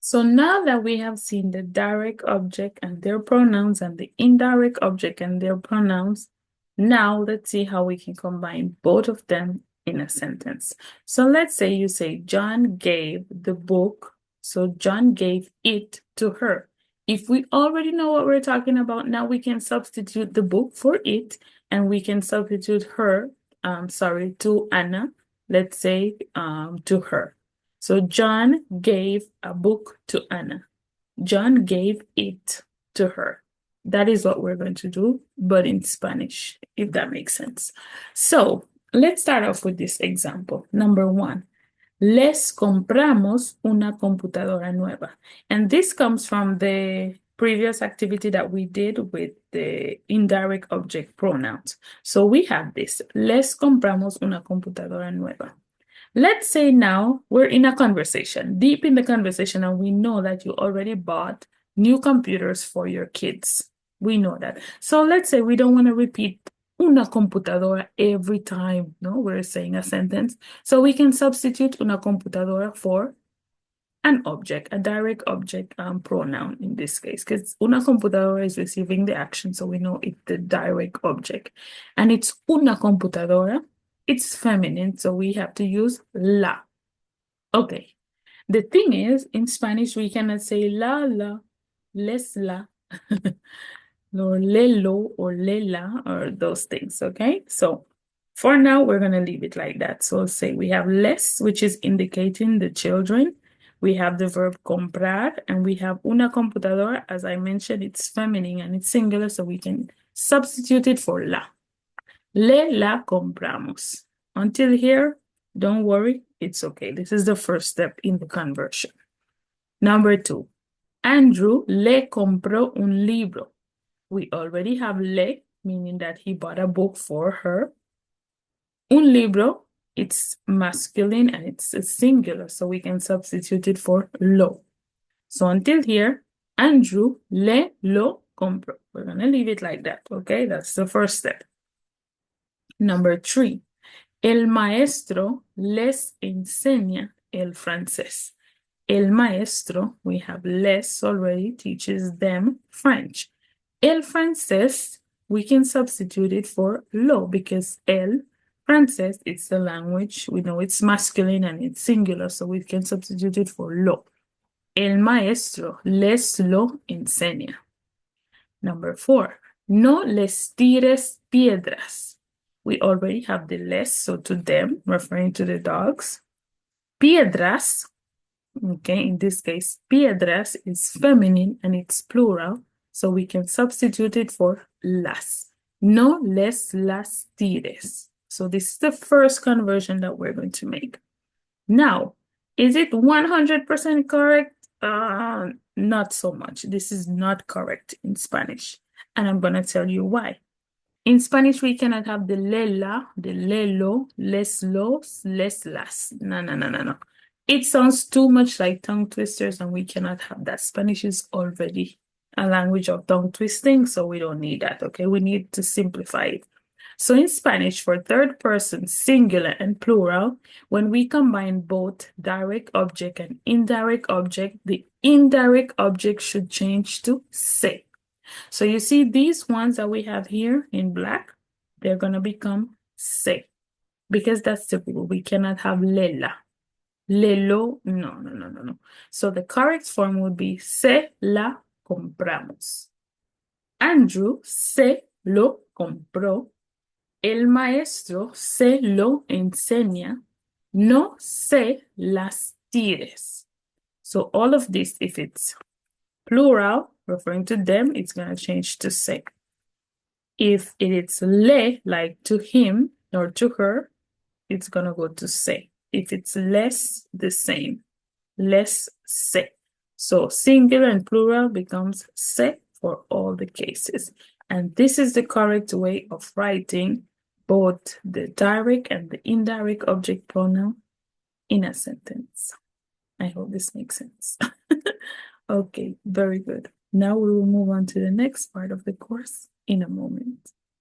So now that we have seen the direct object and their pronouns and the indirect object and their pronouns, now let's see how we can combine both of them in a sentence. So let's say you say, John gave the book. So John gave it to her. If we already know what we're talking about, now we can substitute the book for it, and we can substitute her, to Anna, let's say, to her. So John gave a book to Anna. John gave it to her. That is what we're going to do, but in Spanish, if that makes sense. So let's start off with this example. Number 1, les compramos una computadora nueva. And this comes from the previous activity that we did with the indirect object pronouns. So we have this, les compramos una computadora nueva. Let's say now we're in a conversation, deep in the conversation, and we know that you already bought new computers for your kids. We know that. So let's say we don't want to repeat una computadora every time, no, we're saying a sentence. So we can substitute una computadora for an object, a direct object pronoun in this case, because una computadora is receiving the action, so we know it's the direct object. And it's una computadora. It's feminine, so we have to use la. Okay. The thing is, in Spanish, we cannot say la, les la, or lelo, or lela, or those things, okay? So for now, we're going to leave it like that. So we'll say we have les, which is indicating the children. We have the verb comprar, and we have una computadora. As I mentioned, it's feminine and it's singular, so we can substitute it for la. Le la compramos. Until here, don't worry, it's okay. This is the first step in the conversion. Number 2, Andrew le compró un libro. We already have le, meaning that he bought a book for her. Un libro, it's masculine and it's a singular, so we can substitute it for lo. So until here, Andrew le lo compró. We're going to leave it like that, okay? That's the first step. Number 3, el maestro les enseña el francés. El maestro, we have les already, teaches them French. El francés, we can substitute it for lo, because el francés, it's the language. We know it's masculine and it's singular, so we can substitute it for lo. El maestro les lo enseña. Number 4, no les tires piedras. We already have the les, so to them, referring to the dogs. Piedras, okay, in this case, piedras is feminine and it's plural, so we can substitute it for las. No les las tires. So this is the first conversion that we're going to make. Now, is it 100% correct? Not so much. This is not correct in Spanish, and I'm going to tell you why. In Spanish, we cannot have the lela, the lelo, les los, les las. No. It sounds too much like tongue twisters, and we cannot have that. Spanish is already a language of tongue twisting, so we don't need that, okay? We need to simplify it. So in Spanish, for third person, singular and plural, when we combine both direct object and indirect object, the indirect object should change to se. So you see these ones that we have here in black, they're going to become se, because that's the rule. We cannot have lela. Lelo, no. So the correct form would be se la compramos. Andrew se lo compró. El maestro se lo enseña. No se las tires. So all of this, if it's plural, referring to them, it's going to change to se. If it's le, like to him or to her, it's going to go to se. If it's less, the same. Les se. So singular and plural becomes se for all the cases. And this is the correct way of writing both the direct and the indirect object pronoun in a sentence. I hope this makes sense. Okay, very good. Now we will move on to the next part of the course in a moment.